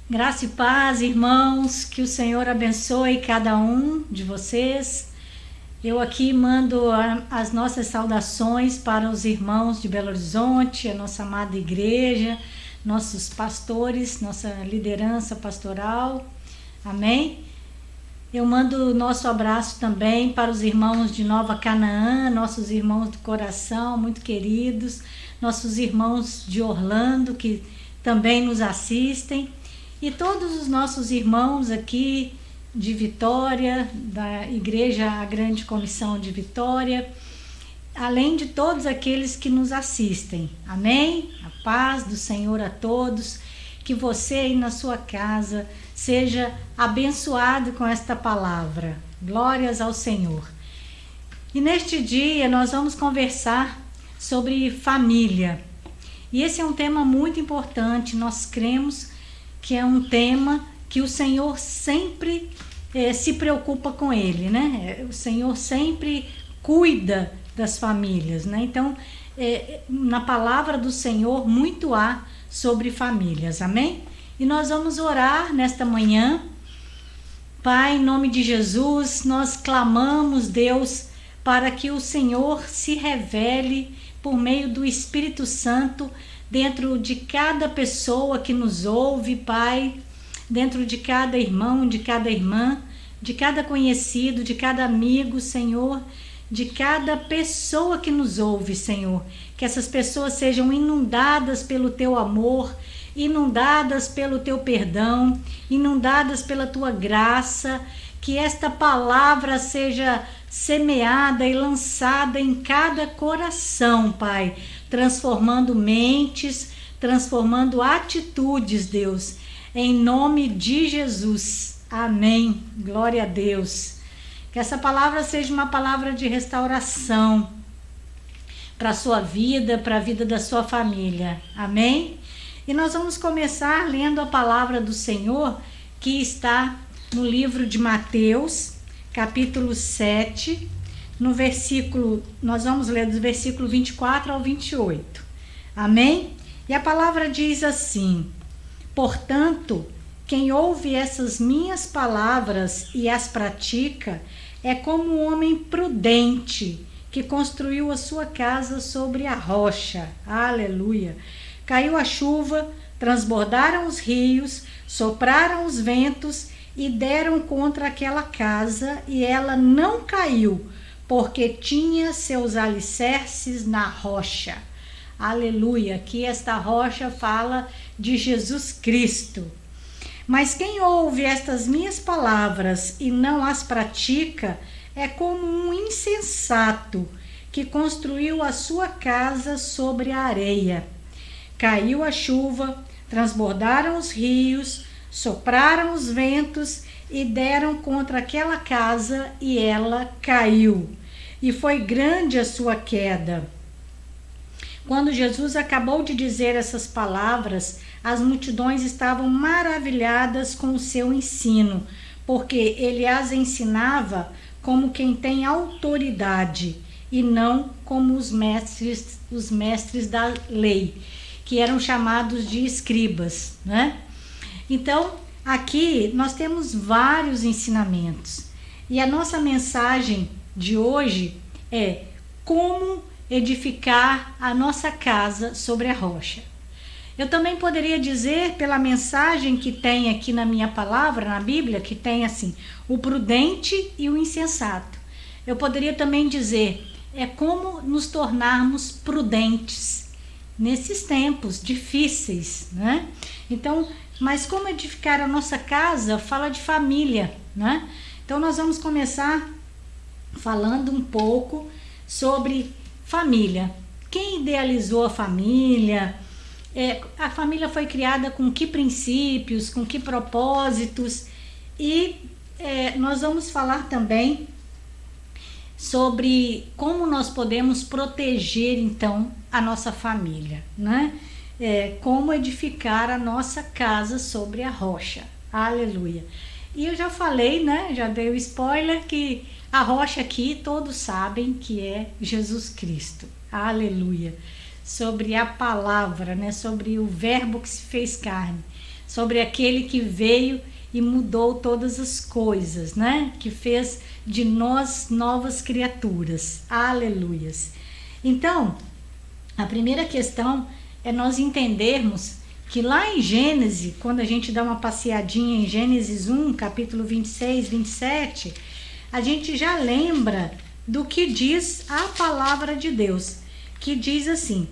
Graça e paz, irmãos, que o Senhor abençoe cada um de vocês. Eu aqui mando as nossas saudações para os irmãos de Belo Horizonte, a nossa amada igreja, nossos pastores, nossa liderança pastoral. Amém? Eu mando o nosso abraço também para os irmãos de Nova Canaã, nossos irmãos do coração, muito queridos, nossos irmãos de Orlando, que também nos assistem, e todos os nossos irmãos aqui de Vitória, da Igreja A Grande Comissão de Vitória, além de todos aqueles que nos assistem. Amém? A paz do Senhor a todos, que você aí na sua casa seja abençoado com esta palavra. Glórias ao Senhor. E neste dia nós vamos conversar sobre família. E esse é um tema muito importante, nós cremos que é um tema que o Senhor sempre se preocupa com ele, né? O Senhor sempre cuida das famílias, né? Então, na palavra do Senhor, muito há sobre famílias, amém? E nós vamos orar nesta manhã. Pai, em nome de Jesus, nós clamamos, Deus, para que o Senhor se revele por meio do Espírito Santo dentro de cada pessoa que nos ouve, Pai, dentro de cada irmão, de cada irmã, de cada conhecido, de cada amigo, Senhor, de cada pessoa que nos ouve, Senhor. Que essas pessoas sejam inundadas pelo Teu amor, inundadas pelo Teu perdão, inundadas pela Tua graça, que esta palavra seja semeada e lançada em cada coração, Pai, transformando mentes, transformando atitudes, Deus, em nome de Jesus. Amém. Glória a Deus. Que essa palavra seja uma palavra de restauração para a sua vida, para a vida da sua família. Amém? E nós vamos começar lendo a palavra do Senhor, que está no livro de Mateus, capítulo 7, no versículo, nós vamos ler do versículo 24 ao 28. Amém? E a palavra diz assim: portanto, quem ouve essas minhas palavras e as pratica é como um homem prudente que construiu a sua casa sobre a rocha. Aleluia! Caiu a chuva, transbordaram os rios, sopraram os ventos e deram contra aquela casa, e ela não caiu, porque tinha seus alicerces na rocha. Aleluia! Aqui esta rocha fala de Jesus Cristo. Mas quem ouve estas minhas palavras e não as pratica é como um insensato que construiu a sua casa sobre a areia. Caiu a chuva, transbordaram os rios, sopraram os ventos e deram contra aquela casa, e ela caiu. E foi grande a sua queda. Quando Jesus acabou de dizer essas palavras, as multidões estavam maravilhadas com o seu ensino, porque ele as ensinava como quem tem autoridade e não como os mestres da lei, que eram chamados de escribas, né? Então, aqui nós temos vários ensinamentos. E a nossa mensagem de hoje é como edificar a nossa casa sobre a rocha. Eu também poderia dizer, pela mensagem que tem aqui na minha palavra, na Bíblia, que tem assim, o prudente e o insensato. Eu poderia também dizer, é como nos tornarmos prudentes nesses tempos difíceis, né? Então, mas como edificar a nossa casa fala de família, né? Então nós vamos começar falando um pouco sobre família. Quem idealizou a família? A família foi criada com que princípios, com que propósitos? E nós vamos falar também sobre como nós podemos proteger então a nossa família, né? Como edificar a nossa casa sobre a rocha. Aleluia! E eu já falei, né? Já dei o spoiler que a rocha aqui todos sabem que é Jesus Cristo. Aleluia! Sobre a palavra, né? Sobre o verbo que se fez carne. sobre aquele que veio e mudou todas as coisas, né? Que fez de nós novas criaturas. Aleluias. Então, a primeira questão é nós entendermos que lá em Gênesis, quando a gente dá uma passeadinha em Gênesis 1, capítulo 26, 27, a gente já lembra do que diz a palavra de Deus, que diz assim: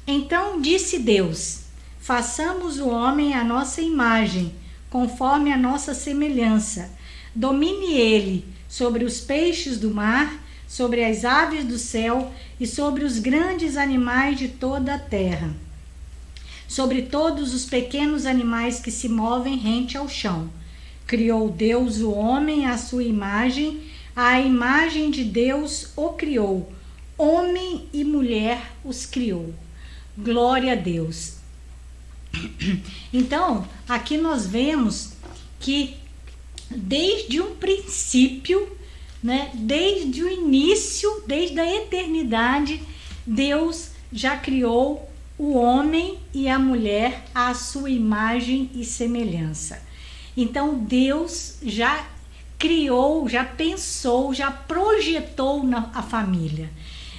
então disse Deus, façamos o homem à nossa imagem, conforme a nossa semelhança. Domine ele sobre os peixes do mar, sobre as aves do céu e sobre os grandes animais de toda a terra, sobre todos os pequenos animais que se movem rente ao chão. Criou Deus o homem à sua imagem, à imagem de Deus o criou, homem e mulher os criou. Glória a Deus. Então, aqui nós vemos que desde um princípio, né, desde o início, desde a eternidade, Deus já criou o homem e a mulher à sua imagem e semelhança. Então, Deus já criou, já pensou, já projetou a família.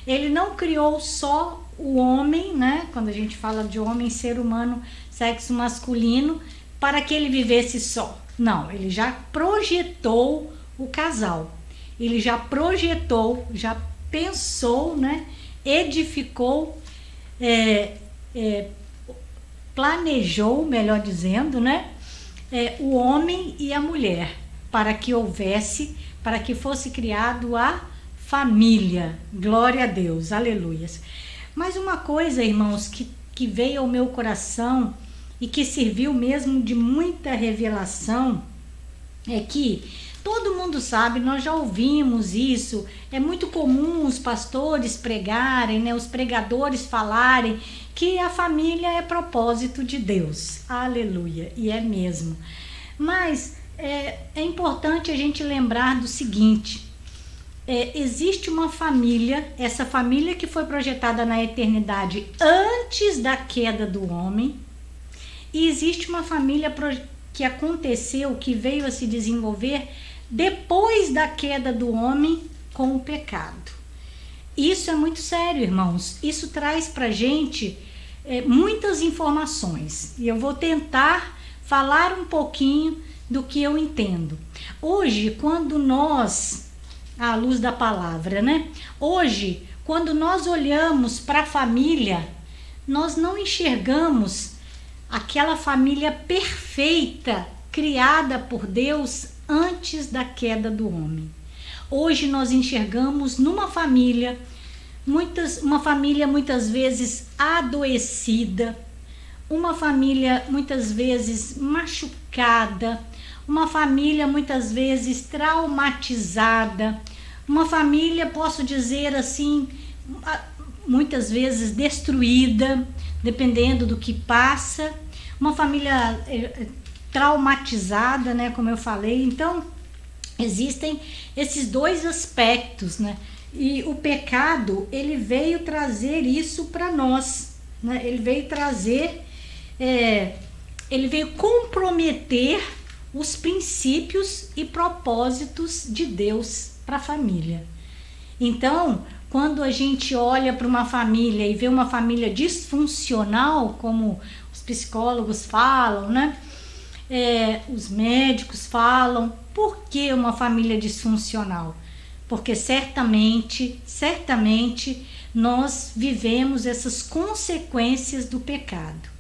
Ele não criou só o homem, né? Quando a gente fala de homem, ser humano, sexo masculino, para que ele vivesse só. Não, ele já projetou o casal. Ele já projetou, já pensou, né? Edificou, planejou, melhor dizendo, né? O homem e a mulher, para que houvesse, para que fosse criado a família. Glória a Deus, aleluias. Mas uma coisa, irmãos, que veio ao meu coração e que serviu mesmo de muita revelação, é que todo mundo sabe, nós já ouvimos isso, é muito comum os pastores pregarem, né, os pregadores falarem que a família é propósito de Deus. Aleluia, e é mesmo. Mas é importante a gente lembrar do seguinte: existe uma família, essa família que foi projetada na eternidade antes da queda do homem, e existe uma família que aconteceu, que veio a se desenvolver depois da queda do homem com o pecado. Isso é muito sério, irmãos. Isso traz pra gente muitas informações, e eu vou tentar falar um pouquinho do que eu entendo. Hoje, quando nós, à luz da palavra, né? Hoje, quando nós olhamos para a família, nós não enxergamos aquela família perfeita criada por Deus antes da queda do homem. Hoje nós enxergamos numa família, uma família muitas vezes adoecida, uma família muitas vezes machucada, uma família muitas vezes traumatizada, uma família, posso dizer assim, muitas vezes destruída, dependendo do que passa, uma família traumatizada, né, como eu falei. Então, existem esses dois aspectos, né, e o pecado, ele veio trazer isso para nós, né, ele veio trazer, ele veio comprometer os princípios e propósitos de Deus para a família. Então, quando a gente olha para uma família e vê uma família disfuncional, como os psicólogos falam, né? Os médicos falam, por que uma família disfuncional? Porque certamente nós vivemos essas consequências do pecado.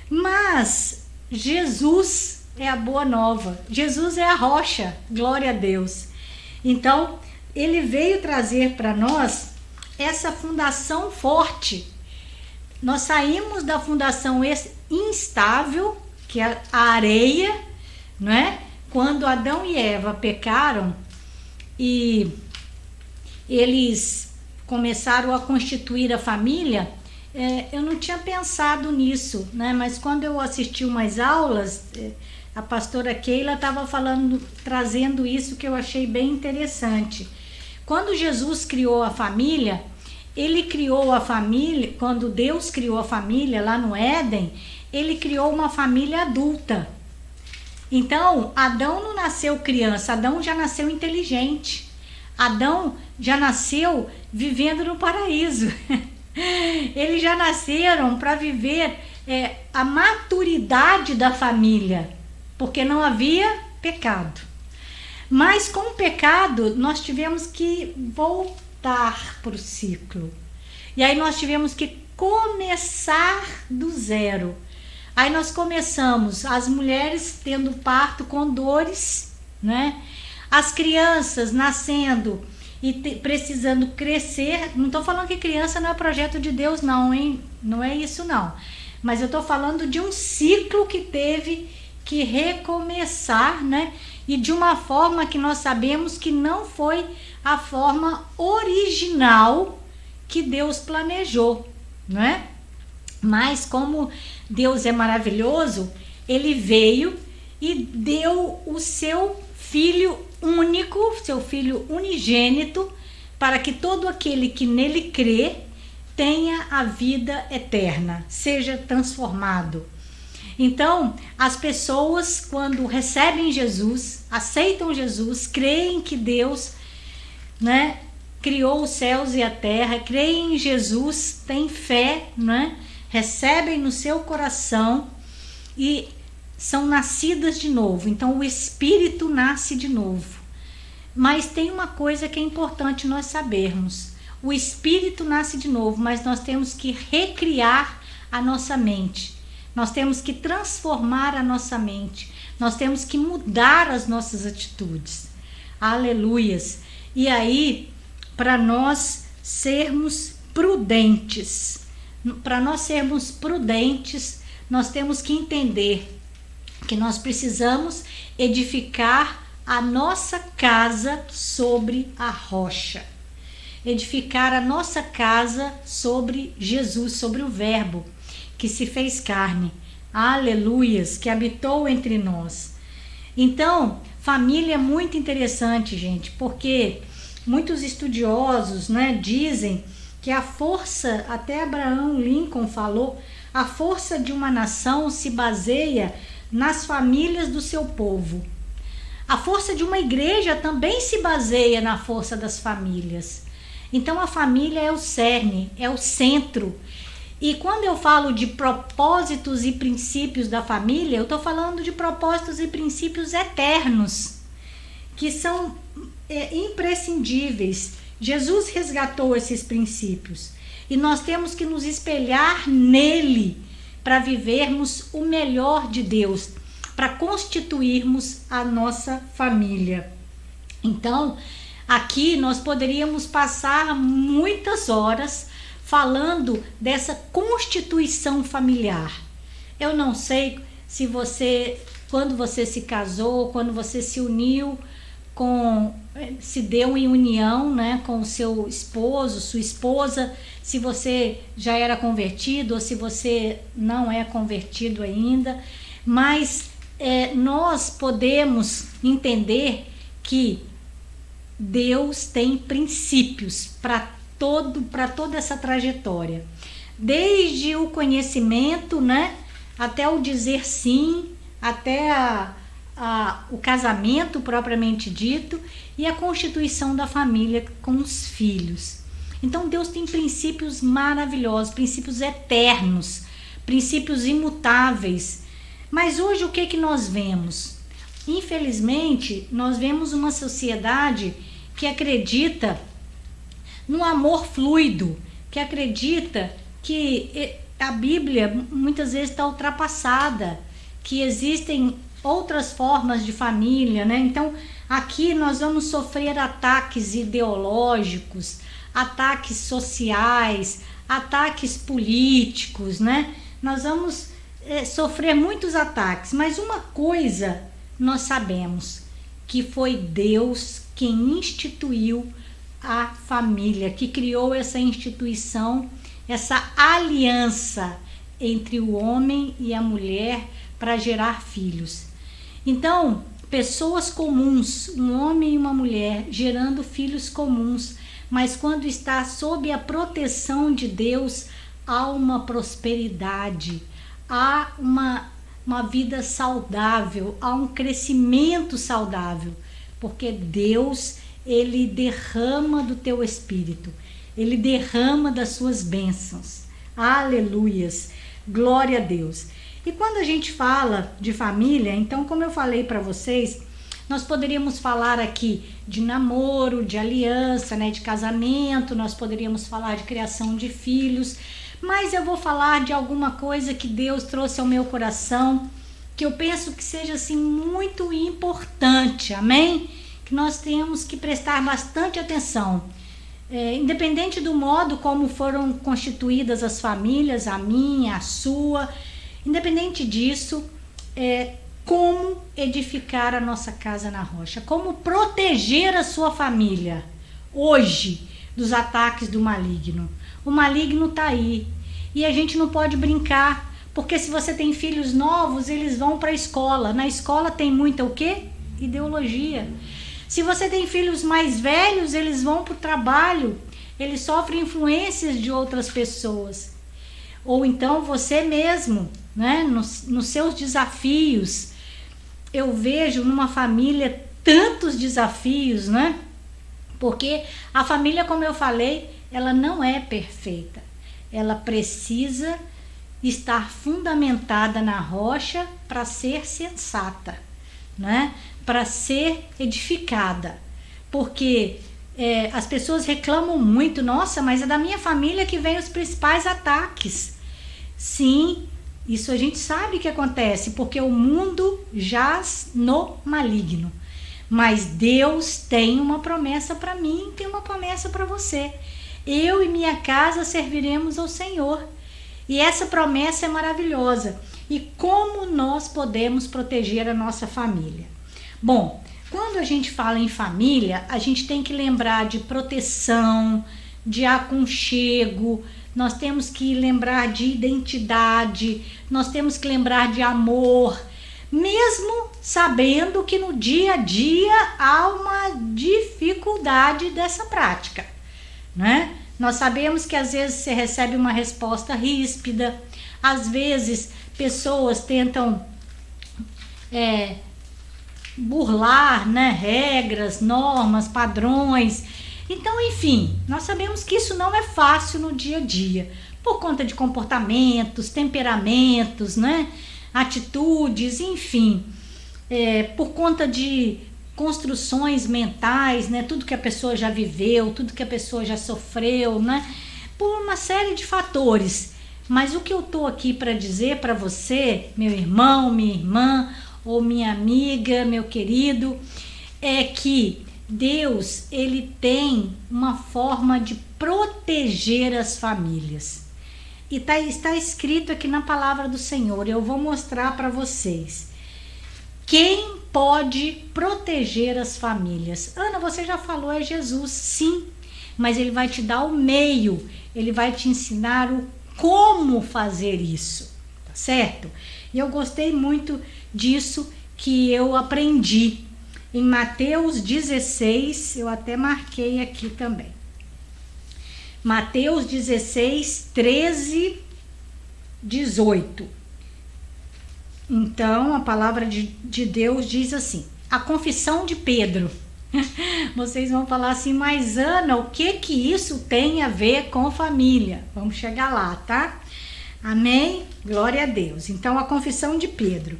Mas Jesus é a boa nova, Jesus é a rocha, glória a Deus. Então, ele veio trazer para nós essa fundação forte. Nós saímos da fundação instável, que é a areia, não é? Quando Adão e Eva pecaram e eles começaram a constituir a família, eu não tinha pensado nisso, né? Mas quando eu assisti umas aulas, a pastora Keila estava falando, trazendo isso que eu achei bem interessante. Quando Jesus criou a família, ele criou a família, quando Deus criou a família lá no Éden, ele criou uma família adulta. Então, Adão não nasceu criança, Adão já nasceu inteligente. Adão já nasceu vivendo no paraíso. Eles já nasceram para viver a maturidade da família, porque não havia pecado. Mas com o pecado, nós tivemos que voltar para o ciclo. E aí nós tivemos que começar do zero. Aí nós começamos, as mulheres tendo parto com dores, né? As crianças nascendo e precisando crescer. Não estou falando que criança não é projeto de Deus não, hein? Não é isso não. Mas eu estou falando de um ciclo que teve que recomeçar, né? E de uma forma que nós sabemos que não foi a forma original que Deus planejou, né? Mas como Deus é maravilhoso, ele veio e deu o seu filho único, seu filho unigênito, para que todo aquele que nele crê tenha a vida eterna, seja transformado. Então, as pessoas, quando recebem Jesus, aceitam Jesus, creem que Deus, né, criou os céus e a terra, creem em Jesus, têm fé, né, recebem no seu coração e são nascidas de novo. Então, o Espírito nasce de novo. Mas tem uma coisa que é importante nós sabermos. O Espírito nasce de novo, mas nós temos que recriar a nossa mente. Nós temos que transformar a nossa mente. Nós temos que mudar as nossas atitudes. Aleluias. E aí, para nós sermos prudentes, nós temos que entender que nós precisamos edificar a nossa casa sobre a rocha. Edificar a nossa casa sobre Jesus, sobre o Verbo que se fez carne, aleluias, que habitou entre nós. Então, família é muito interessante, gente, porque muitos estudiosos, né, dizem que a força, até Abraham Lincoln falou, a força de uma nação se baseia nas famílias do seu povo. A força de uma igreja também se baseia na força das famílias. Então a família é o cerne, é o centro. E quando eu falo de propósitos e princípios da família, eu estou falando de propósitos e princípios eternos, que são imprescindíveis. Jesus resgatou esses princípios e nós temos que nos espelhar nele para vivermos o melhor de Deus, para constituirmos a nossa família. Então, aqui nós poderíamos passar muitas horas falando dessa constituição familiar. Eu não sei se você, quando você se casou, quando você se uniu se deu em união, né, com o seu esposo, sua esposa, se você já era convertido ou se você não é convertido ainda, mas nós podemos entender que Deus tem princípios para toda essa trajetória, desde o conhecimento, né, até o dizer sim, até o casamento propriamente dito e a constituição da família com os filhos. Então Deus tem princípios maravilhosos, princípios eternos, princípios imutáveis. Mas hoje o que nós vemos? Infelizmente, nós vemos uma sociedade que acredita no amor fluido, que acredita que a Bíblia muitas vezes está ultrapassada, que existem outras formas de família, né? Então, aqui nós vamos sofrer ataques ideológicos, ataques sociais, ataques políticos, né? Nós vamos sofrer muitos ataques, mas uma coisa nós sabemos, que foi Deus quem instituiu a família, que criou essa instituição, essa aliança entre o homem e a mulher para gerar filhos. Então, pessoas comuns, um homem e uma mulher gerando filhos comuns, mas quando está sob a proteção de Deus, há uma prosperidade, há uma vida saudável, há um crescimento saudável, porque Deus, Ele derrama do teu espírito, Ele derrama das suas bênçãos. Aleluias, glória a Deus. E quando a gente fala de família, então, como eu falei para vocês, nós poderíamos falar aqui de namoro, de aliança, né, de casamento, nós poderíamos falar de criação de filhos, mas eu vou falar de alguma coisa que Deus trouxe ao meu coração, que eu penso que seja assim muito importante, amém? Que nós temos que prestar bastante atenção. Independente do modo como foram constituídas as famílias, a minha, a sua, independente disso, como edificar a nossa casa na rocha, como proteger a sua família hoje dos ataques do maligno. O maligno está aí e a gente não pode brincar, porque se você tem filhos novos, eles vão para a escola. Na escola tem muita o quê? Ideologia. Se você tem filhos mais velhos, eles vão para o trabalho, eles sofrem influências de outras pessoas. Ou então você mesmo, né, nos seus desafios. Eu vejo numa família tantos desafios, né? Porque a família, como eu falei, ela não é perfeita. Ela precisa estar fundamentada na rocha para ser sensata, né? Para ser edificada. Porque as pessoas reclamam muito, nossa, mas é da minha família que vem os principais ataques. Sim, isso a gente sabe que acontece, porque o mundo jaz no maligno. Mas Deus tem uma promessa para mim, tem uma promessa para você. Eu e minha casa serviremos ao Senhor. E essa promessa é maravilhosa. E como nós podemos proteger a nossa família? Bom, quando a gente fala em família, a gente tem que lembrar de proteção, de aconchego, nós temos que lembrar de identidade, nós temos que lembrar de amor, mesmo sabendo que no dia a dia há uma dificuldade dessa prática, né? Nós sabemos que às vezes você recebe uma resposta ríspida, às vezes pessoas tentam burlar, né, regras, normas, padrões. Então, enfim, nós sabemos que isso não é fácil no dia a dia, por conta de comportamentos, temperamentos, né, atitudes, enfim, por conta de construções mentais, né, tudo que a pessoa já viveu, tudo que a pessoa já sofreu, né, por uma série de fatores. Mas o que eu estou aqui para dizer para você, meu irmão, minha irmã, ou minha amiga, meu querido, é que Deus, ele tem uma forma de proteger as famílias. E está escrito aqui na palavra do Senhor, eu vou mostrar para vocês. Quem pode proteger as famílias? Ana, você já falou, é Jesus, sim, mas ele vai te dar o meio, ele vai te ensinar o como fazer isso, tá certo? E eu gostei muito disso que eu aprendi em Mateus 16, eu até marquei aqui também. Mateus 16, 13, 18. Então, a palavra de Deus diz assim, a confissão de Pedro. Vocês vão falar assim, mas Ana, o que isso tem a ver com família? Vamos chegar lá, tá? Amém? Glória a Deus. Então, a confissão de Pedro.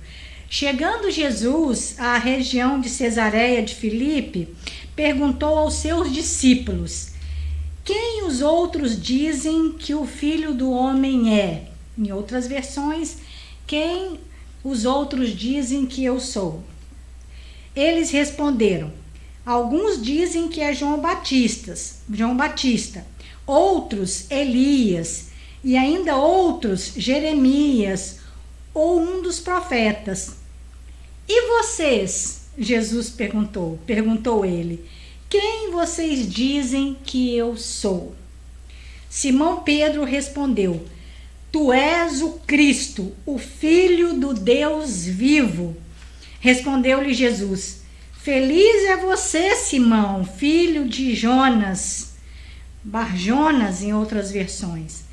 Chegando Jesus à região de Cesareia de Filipe, perguntou aos seus discípulos, quem os outros dizem que o Filho do Homem é? Em outras versões, quem os outros dizem que eu sou? Eles responderam, alguns dizem que é João Batista, outros Elias, e ainda outros Jeremias, ou um dos profetas. E vocês? Jesus perguntou ele, quem vocês dizem que eu sou? Simão Pedro respondeu, tu és o Cristo, o Filho do Deus vivo. Respondeu-lhe Jesus, feliz é você, Simão, filho de Jonas, Barjonas em outras versões,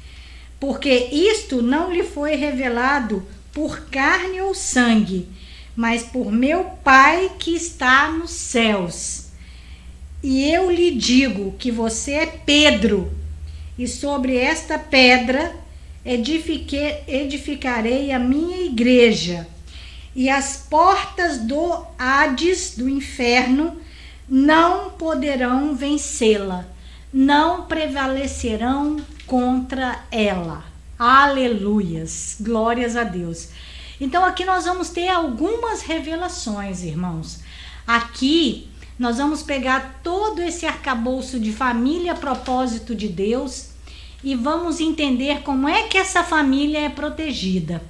porque isto não lhe foi revelado por carne ou sangue, mas por meu Pai que está nos céus. E eu lhe digo que você é Pedro, e sobre esta pedra edificarei a minha igreja, e as portas do Hades, do inferno, não poderão vencê-la, não prevalecerão contra ela. Aleluias, glórias a Deus. Então aqui nós vamos ter algumas revelações, irmãos. Aqui nós vamos pegar todo esse arcabouço de família, propósito de Deus, e vamos entender como é que essa família é protegida.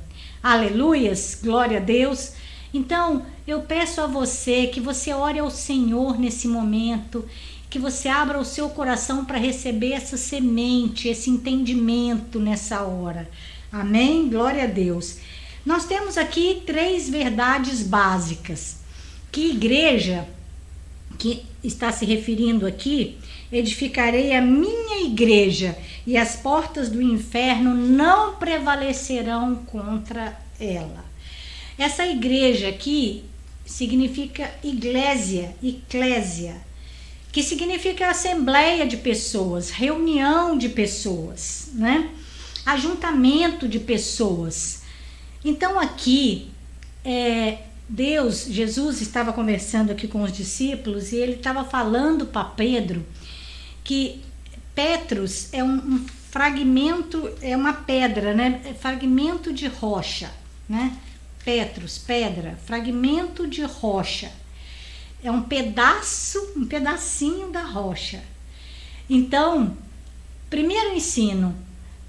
Aleluias, glória a Deus. Então eu peço a você que você ore ao Senhor nesse momento, que você abra o seu coração para receber essa semente, esse entendimento nessa hora. Amém? Glória a Deus. Nós temos aqui 3 verdades básicas. Que igreja que está se referindo aqui? Edificarei a minha igreja, e as portas do inferno não prevalecerão contra ela. Essa igreja aqui significa eclésia, que significa assembleia de pessoas, reunião de pessoas, né? Ajuntamento de pessoas. Então aqui, Jesus estava conversando aqui com os discípulos, e ele estava falando para Pedro que Petros é um fragmento, é uma pedra, né? É fragmento de rocha, né? Petros, pedra, fragmento de rocha. É um pedacinho da rocha. Então, primeiro ensino,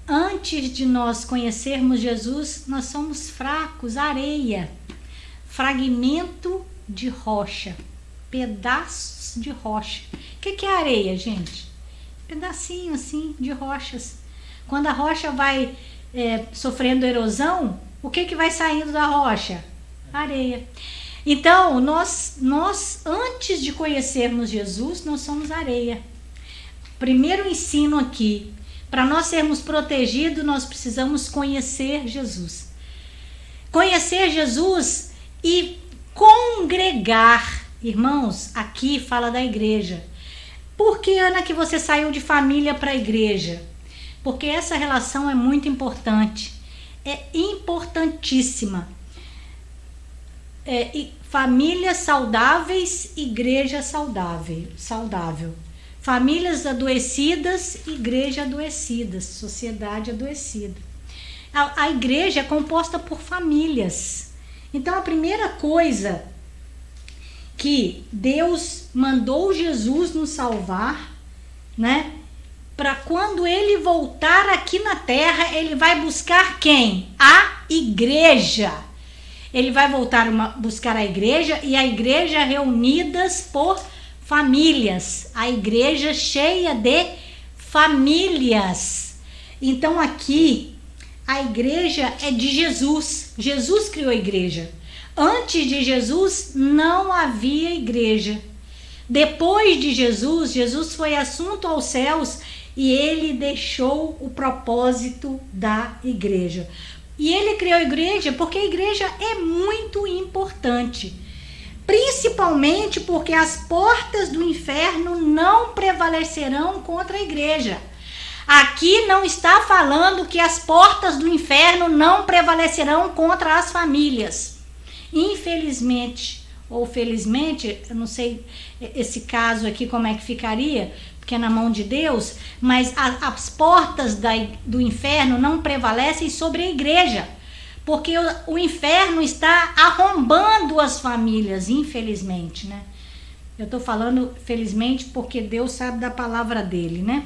antes de nós conhecermos Jesus, nós somos fracos, areia, fragmento de rocha, pedaços de rocha. O que é areia, gente? Pedacinho assim de rochas. Quando a rocha vai sofrendo erosão, o que vai saindo da rocha? Areia. Então, nós antes de conhecermos Jesus, nós somos areia. Primeiro ensino aqui, para nós sermos protegidos, nós precisamos conhecer Jesus. Conhecer Jesus e congregar. Irmãos, aqui fala da igreja. Por que, Ana, que você saiu de família para a igreja? Porque essa relação é muito importante. É importantíssima. Famílias saudáveis, igreja saudável. Famílias adoecidas, igreja adoecida, sociedade adoecida. A igreja é composta por famílias. Então a primeira coisa que Deus mandou Jesus nos salvar, né? Para quando ele voltar aqui na terra, ele vai buscar quem? A igreja. Ele vai voltar buscar a igreja, e a igreja reunidas por famílias. A igreja cheia de famílias. Então aqui, a igreja é de Jesus. Jesus criou a igreja. Antes de Jesus não havia igreja. Depois de Jesus, Jesus foi assunto aos céus e ele deixou o propósito da igreja. E ele criou a igreja porque a igreja é muito importante. Principalmente porque as portas do inferno não prevalecerão contra a igreja. Aqui não está falando que as portas do inferno não prevalecerão contra as famílias. Infelizmente, ou felizmente, eu não sei esse caso aqui como é que ficaria, porque é na mão de Deus, mas as portas do inferno não prevalecem sobre a igreja, porque o inferno está arrombando as famílias, infelizmente, né? Eu estou falando felizmente porque Deus sabe da palavra dele, né?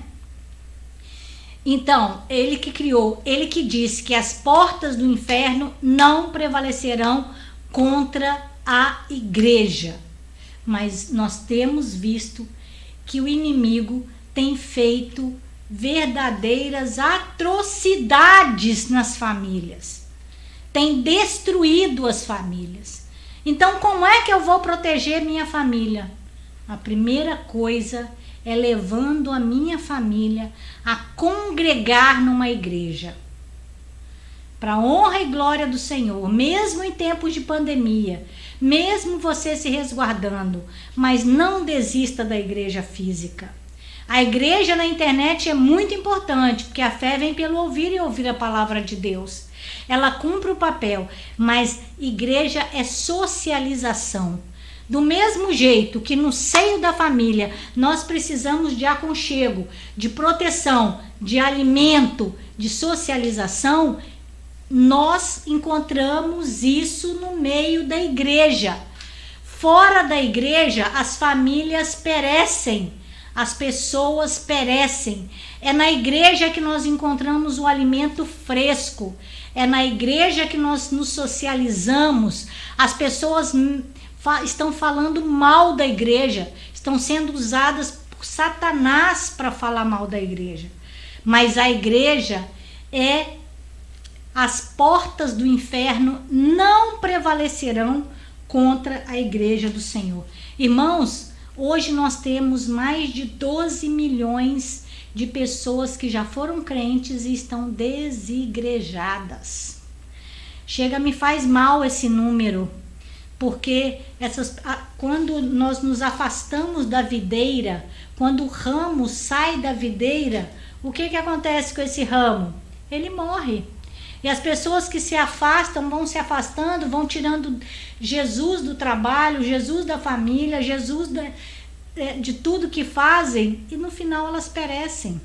Então, ele que criou, ele que disse que as portas do inferno não prevalecerão contra a igreja. Mas nós temos visto que o inimigo tem feito verdadeiras atrocidades nas famílias. Tem destruído as famílias. Então, como é que eu vou proteger minha família? A primeira coisa é levando a minha família a congregar numa igreja. para a honra e glória do Senhor, mesmo em tempos de pandemia, mesmo você se resguardando, mas não desista da igreja física. A igreja na internet é muito importante, porque a fé vem pelo ouvir e ouvir a palavra de Deus. Ela cumpre o papel, mas igreja é socialização. Do mesmo jeito que no seio da família nós precisamos de aconchego, de proteção, de alimento, de socialização, nós encontramos isso no meio da igreja. Fora da igreja, as famílias perecem, as pessoas perecem. É na igreja que nós encontramos o alimento fresco, é na igreja que nós nos socializamos. As pessoas estão falando mal da igreja, estão sendo usadas por Satanás para falar mal da igreja. Mas a igreja as portas do inferno não prevalecerão contra a igreja do Senhor. Irmãos, hoje nós temos mais de 12 milhões de pessoas que já foram crentes e estão desigrejadas. Me faz mal esse número, porque quando nós nos afastamos da videira, quando o ramo sai da videira, o que acontece com esse ramo? Ele morre. E as pessoas que se afastam, vão se afastando, vão tirando Jesus do trabalho, Jesus da família, Jesus de tudo que fazem, e no final elas perecem.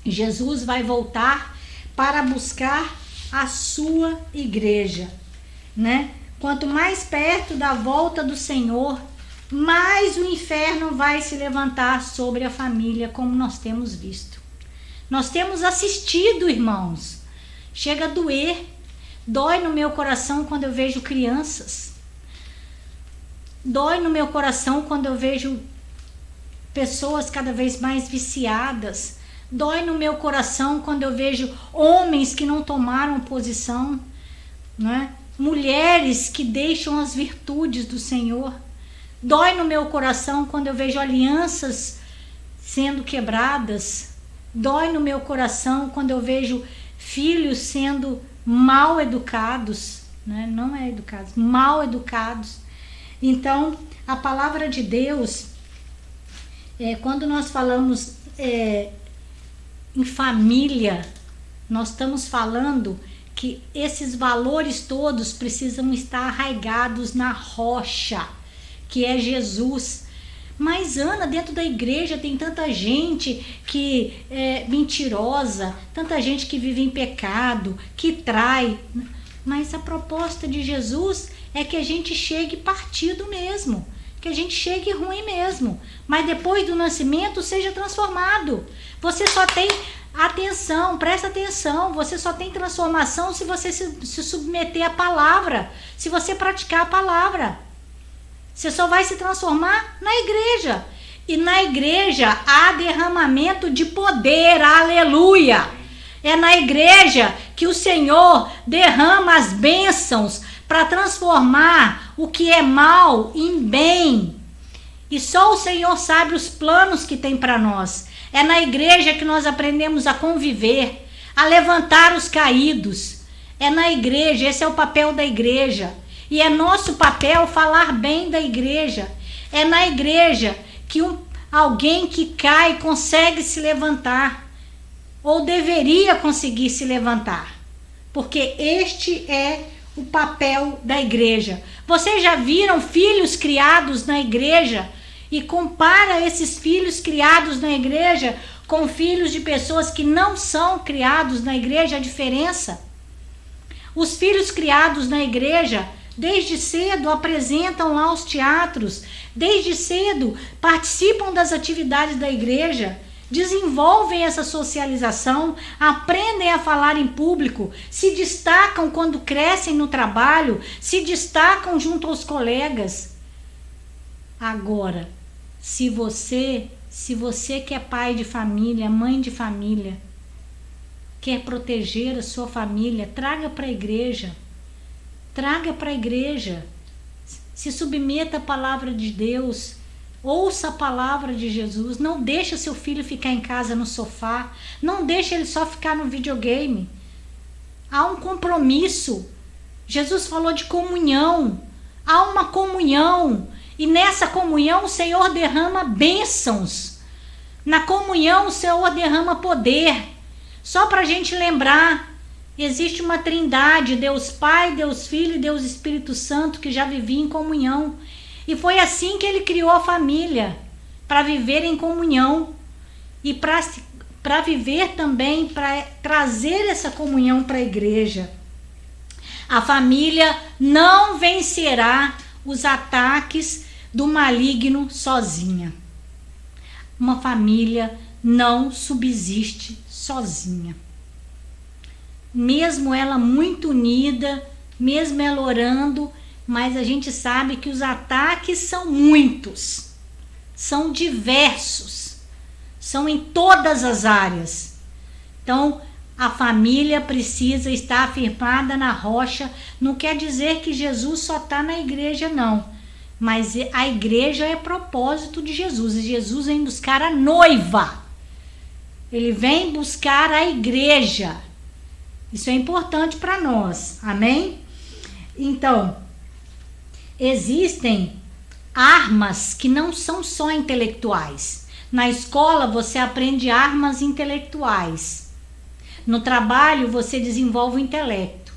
Jesus vai voltar para buscar a sua igreja, né? Quanto mais perto da volta do Senhor, mais o inferno vai se levantar sobre a família, como nós temos visto. Nós temos assistido, irmãos. Chega a doer, dói no meu coração quando eu vejo crianças, dói no meu coração quando eu vejo pessoas cada vez mais viciadas, dói no meu coração quando eu vejo homens que não tomaram posição, né? Mulheres que deixam as virtudes do Senhor, dói no meu coração quando eu vejo alianças sendo quebradas, dói no meu coração quando eu vejo filhos sendo mal educados, né? Não é educados, mal educados. Então, a palavra de Deus, quando nós falamos em família, nós estamos falando que esses valores todos precisam estar arraigados na rocha, que é Jesus. Mas, Ana, dentro da igreja tem tanta gente que é mentirosa, tanta gente que vive em pecado, que trai. Mas a proposta de Jesus é que a gente chegue partido mesmo, que a gente chegue ruim mesmo, mas depois do nascimento seja transformado. Você só tem atenção, presta atenção, você só tem transformação se você se submeter à palavra, se você praticar a palavra. Você só vai se transformar na igreja. E na igreja há derramamento de poder, aleluia. É na igreja que o Senhor derrama as bênçãos para transformar o que é mal em bem. E só o Senhor sabe os planos que tem para nós. É na igreja que nós aprendemos a conviver, a levantar os caídos. É na igreja, esse é o papel da igreja. E é nosso papel falar bem da igreja. É na igreja que alguém que cai consegue se levantar. Ou deveria conseguir se levantar. Porque este é o papel da igreja. Vocês já viram filhos criados na igreja? E compara esses filhos criados na igreja com filhos de pessoas que não são criados na igreja, a diferença? Os filhos criados na igreja, desde cedo apresentam lá os teatros, desde cedo participam das atividades da igreja, desenvolvem essa socialização, aprendem a falar em público, se destacam quando crescem no trabalho, se destacam junto aos colegas. Agora, se você que é pai de família, mãe de família, quer proteger a sua família, traga para a igreja. Traga para a igreja, se submeta à palavra de Deus, ouça a palavra de Jesus, não deixa seu filho ficar em casa no sofá, não deixa ele só ficar no videogame. há um compromisso. Jesus falou de comunhão, há uma comunhão, e nessa comunhão o Senhor derrama bênçãos. Na comunhão o Senhor derrama poder. Só para a gente lembrar, existe uma trindade, Deus Pai, Deus Filho e Deus Espírito Santo, que já vivia em comunhão. E foi assim que ele criou a família, para viver em comunhão e para viver também, para trazer essa comunhão para a igreja. A família não vencerá os ataques do maligno sozinha. Uma família não subsiste sozinha. Mesmo ela muito unida, mesmo ela orando, mas a gente sabe que os ataques são muitos, são diversos, são em todas as áreas. Então, a família precisa estar firmada na rocha. Não quer dizer que Jesus só está na igreja, não. Mas a igreja é propósito de Jesus. E Jesus vem buscar a noiva. Ele vem buscar a igreja. Isso é importante para nós. Amém? Então, existem armas que não são só intelectuais. Na escola você aprende armas intelectuais. No trabalho você desenvolve o intelecto.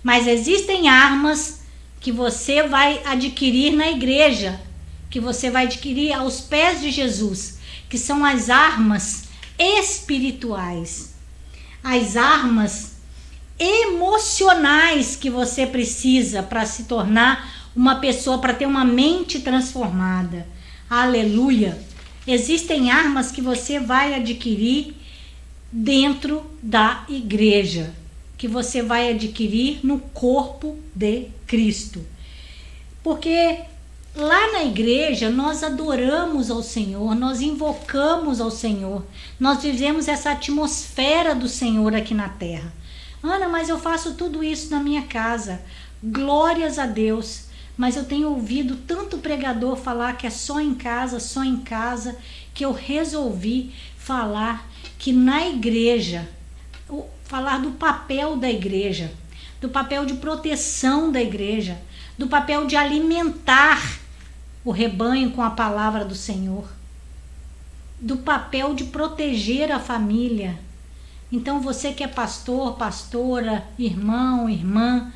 Mas existem armas que você vai adquirir na igreja, que você vai adquirir aos pés de Jesus, que são as armas espirituais, as armas emocionais que você precisa para se tornar uma pessoa, para ter uma mente transformada. Aleluia! Existem armas que você vai adquirir dentro da igreja, que você vai adquirir no corpo de Cristo. Porque lá na igreja nós adoramos ao Senhor, nós invocamos ao Senhor, nós vivemos essa atmosfera do Senhor aqui na terra. Ana, mas eu faço tudo isso na minha casa. Glórias a Deus. Mas eu tenho ouvido tanto pregador falar que é só em casa, que eu resolvi falar que na igreja, falar do papel da igreja, do papel de proteção da igreja, do papel de alimentar o rebanho com a palavra do Senhor, do papel de proteger a família. Então você que é pastor, pastora, irmão, irmã,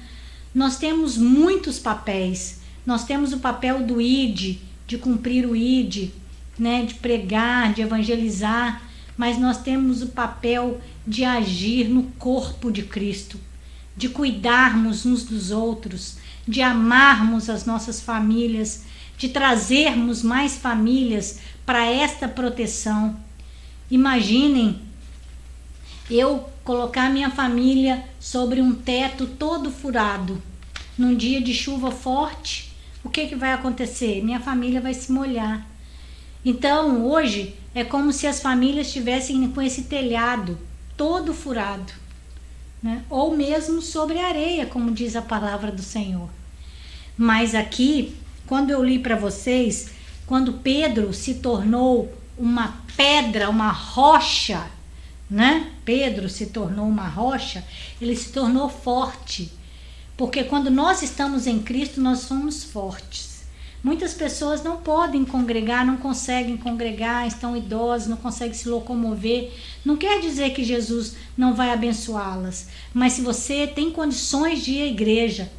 nós temos muitos papéis. Nós temos o papel do ID, de cumprir o ID, né, de pregar, de evangelizar, mas nós temos o papel de agir no corpo de Cristo, de cuidarmos uns dos outros, de amarmos as nossas famílias, de trazermos mais famílias para esta proteção. Imaginem eu colocar minha família sobre um teto todo furado, num dia de chuva forte. O que vai acontecer? Minha família vai se molhar. Então, hoje, é como se as famílias estivessem com esse telhado todo furado, né? Ou mesmo sobre areia, como diz a palavra do Senhor. Mas aqui, quando eu li para vocês, quando Pedro se tornou uma pedra, uma rocha, né? Pedro se tornou uma rocha, ele se tornou forte. Porque quando nós estamos em Cristo, nós somos fortes. Muitas pessoas não podem congregar, não conseguem congregar, estão idosas, não conseguem se locomover. Não quer dizer que Jesus não vai abençoá-las. Mas se você tem condições de ir à igreja,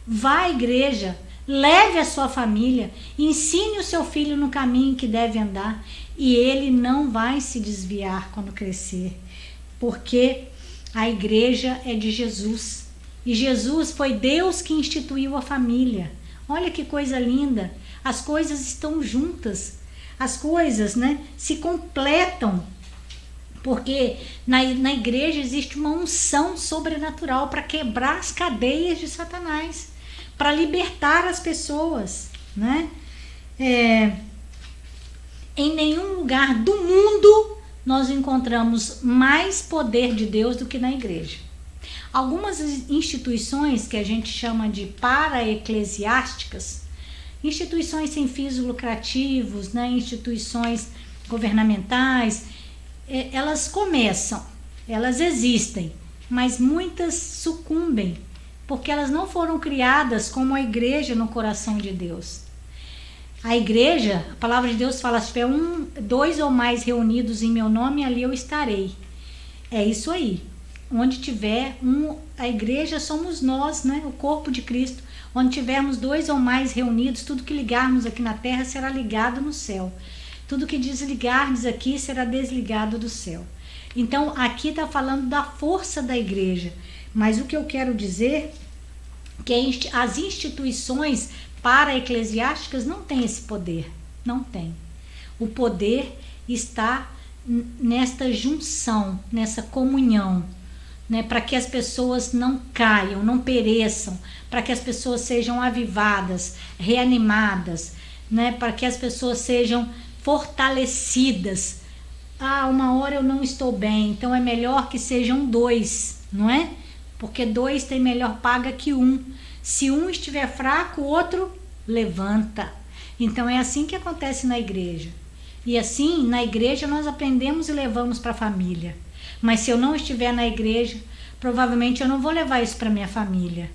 vá à igreja, leve a sua família, ensine o seu filho no caminho que deve andar, e ele não vai se desviar quando crescer. Porque a igreja é de Jesus. E Jesus foi Deus que instituiu a família. Olha que coisa linda. As coisas estão juntas. As coisas, né, se completam. Porque na igreja existe uma unção sobrenatural para quebrar as cadeias de Satanás, para libertar as pessoas, né? Em nenhum lugar do mundo nós encontramos mais poder de Deus do que na igreja. Algumas instituições que a gente chama de para-eclesiásticas, instituições sem fins lucrativos, né, instituições governamentais, elas começam, elas existem, mas muitas sucumbem, porque elas não foram criadas como a igreja no coração de Deus. A igreja, a palavra de Deus fala, se tiver dois ou mais reunidos em meu nome, ali eu estarei. É isso aí. Onde tiver a igreja somos nós, né? O corpo de Cristo. Onde tivermos dois ou mais reunidos, tudo que ligarmos aqui na terra será ligado no céu. Tudo que desligarmos aqui será desligado do céu. Então, aqui está falando da força da igreja. Mas o que eu quero dizer é que as instituições para-eclesiásticas não têm esse poder. Não tem. O poder está nesta junção, nessa comunhão, né, para que as pessoas não caiam, não pereçam, para que as pessoas sejam avivadas, reanimadas, né, para que as pessoas sejam fortalecidas. Uma hora eu não estou bem, então é melhor que sejam dois, não é? Porque dois tem melhor paga que um. Se um estiver fraco, o outro levanta. Então é assim que acontece na igreja. E assim, na igreja nós aprendemos e levamos para a família. Mas se eu não estiver na igreja, provavelmente eu não vou levar isso para minha família.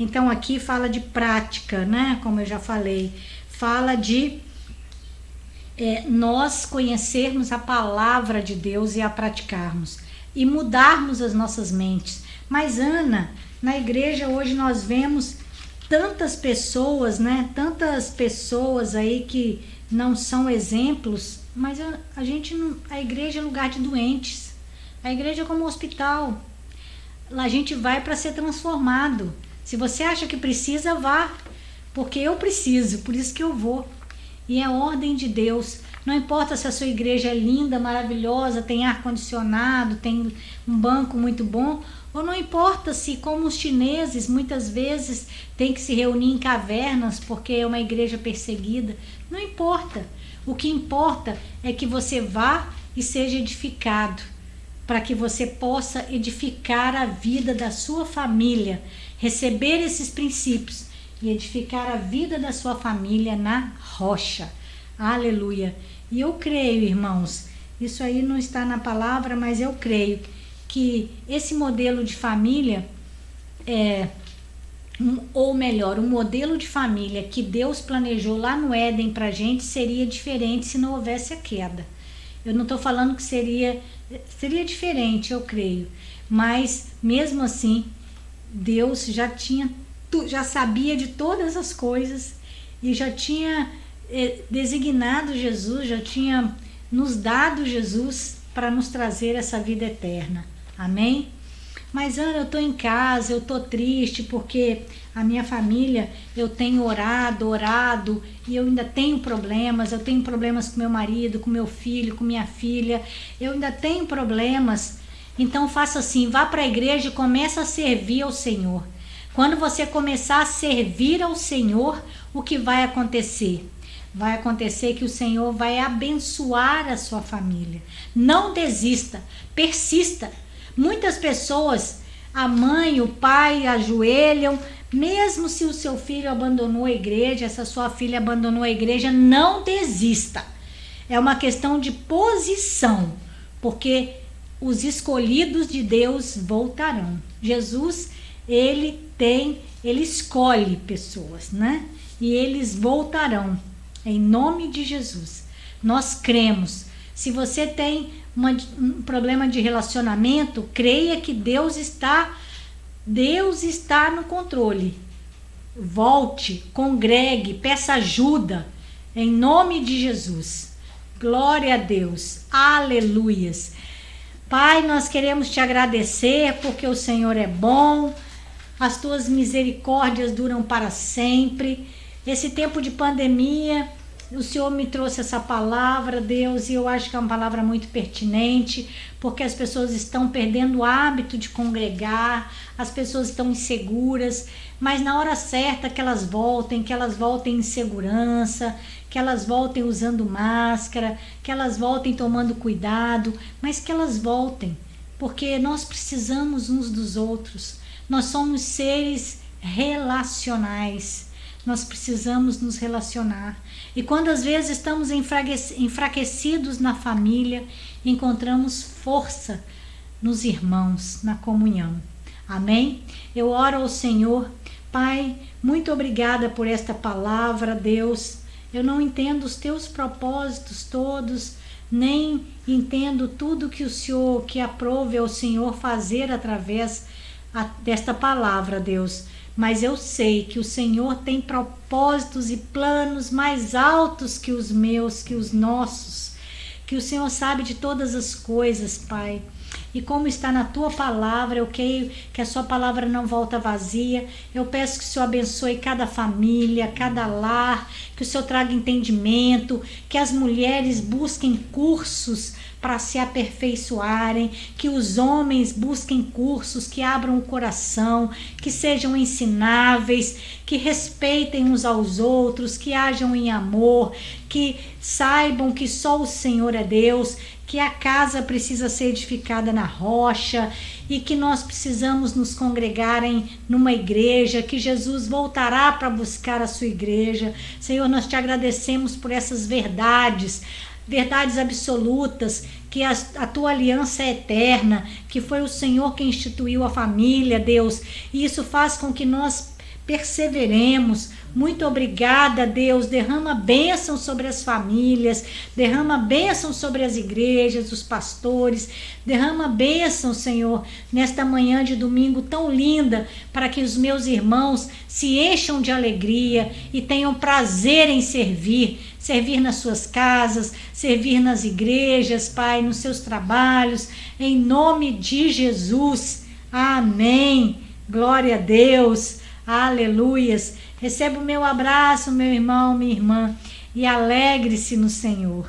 Então aqui fala de prática, né? Como eu já falei, fala de nós conhecermos a palavra de Deus e a praticarmos e mudarmos as nossas mentes. Mas Ana, na igreja hoje nós vemos tantas pessoas, né? Tantas pessoas aí que não são exemplos, mas a igreja é lugar de doentes. A igreja é como um hospital. Lá a gente vai para ser transformado. Se você acha que precisa, vá, porque eu preciso, por isso que eu vou. E é ordem de Deus. Não importa se a sua igreja é linda, maravilhosa, tem ar-condicionado, tem um banco muito bom, ou não importa se, como os chineses, muitas vezes tem que se reunir em cavernas porque é uma igreja perseguida. Não importa. O que importa é que você vá e seja edificado, para que você possa edificar a vida da sua família, receber esses princípios e edificar a vida da sua família na rocha. Aleluia. E eu creio, irmãos, isso aí não está na palavra, mas eu creio que esse modelo de família ou melhor, o modelo de família que Deus planejou lá no Éden pra gente seria diferente se não houvesse a queda. Eu não estou falando que seria diferente, eu creio, mas mesmo assim Deus já sabia de todas as coisas e já tinha designado Jesus, já tinha nos dado Jesus para nos trazer essa vida eterna. Amém? Mas Ana, eu estou em casa, eu estou triste porque a minha família, eu tenho orado e eu ainda tenho problemas. Eu tenho problemas com meu marido, com meu filho, com minha filha. Eu ainda tenho problemas. Então faça assim, vá para a igreja e comece a servir ao Senhor. Quando você começar a servir ao Senhor, o que vai acontecer? Vai acontecer que o Senhor vai abençoar a sua família. Não desista, persista. Muitas pessoas, a mãe, o pai ajoelham, mesmo se o seu filho abandonou a igreja, essa sua filha abandonou a igreja, não desista. É uma questão de posição, porque os escolhidos de Deus voltarão. Jesus, ele escolhe pessoas, né? E eles voltarão, em nome de Jesus. Nós cremos. Se você tem um problema de relacionamento, creia que Deus está no controle. Volte, congregue, peça ajuda, em nome de Jesus. Glória a Deus, aleluias. Pai, nós queremos te agradecer porque o Senhor é bom, as tuas misericórdias duram para sempre. Esse tempo de pandemia, o Senhor me trouxe essa palavra, Deus, e eu acho que é uma palavra muito pertinente, porque as pessoas estão perdendo o hábito de congregar, as pessoas estão inseguras, mas na hora certa que elas voltem em segurança, que elas voltem usando máscara, que elas voltem tomando cuidado, mas que elas voltem, porque nós precisamos uns dos outros, nós somos seres relacionais. Nós precisamos nos relacionar. E quando às vezes estamos enfraquecidos na família, encontramos força nos irmãos, na comunhão. Amém? Eu oro ao Senhor. Pai, muito obrigada por esta palavra, Deus. Eu não entendo os teus propósitos todos, nem entendo tudo que o Senhor, que aprove ao Senhor fazer através desta palavra, Deus. Mas eu sei que o Senhor tem propósitos e planos mais altos que os meus, que os nossos. Que o Senhor sabe de todas as coisas, Pai. E como está na tua palavra, eu creio que a sua palavra não volta vazia. Eu peço que o Senhor abençoe cada família, cada lar, que o Senhor traga entendimento, que as mulheres busquem cursos para se aperfeiçoarem, que os homens busquem cursos que abram o coração, que sejam ensináveis, que respeitem uns aos outros, que hajam em amor, que saibam que só o Senhor é Deus, que a casa precisa ser edificada na rocha e que nós precisamos nos congregar numa igreja, que Jesus voltará para buscar a sua igreja. Senhor, nós te agradecemos por essas verdades absolutas, que a tua aliança é eterna, que foi o Senhor que instituiu a família, Deus, e isso faz com que nós perseveremos. Muito obrigada, Deus. Derrama bênção sobre as famílias, derrama bênção sobre as igrejas, os pastores, derrama bênção, Senhor, nesta manhã de domingo tão linda, para que os meus irmãos se encham de alegria e tenham prazer em servir nas suas casas, servir nas igrejas, Pai, nos seus trabalhos, em nome de Jesus. Amém. Glória a Deus. Aleluias. Receba o meu abraço, meu irmão, minha irmã, e alegre-se no Senhor.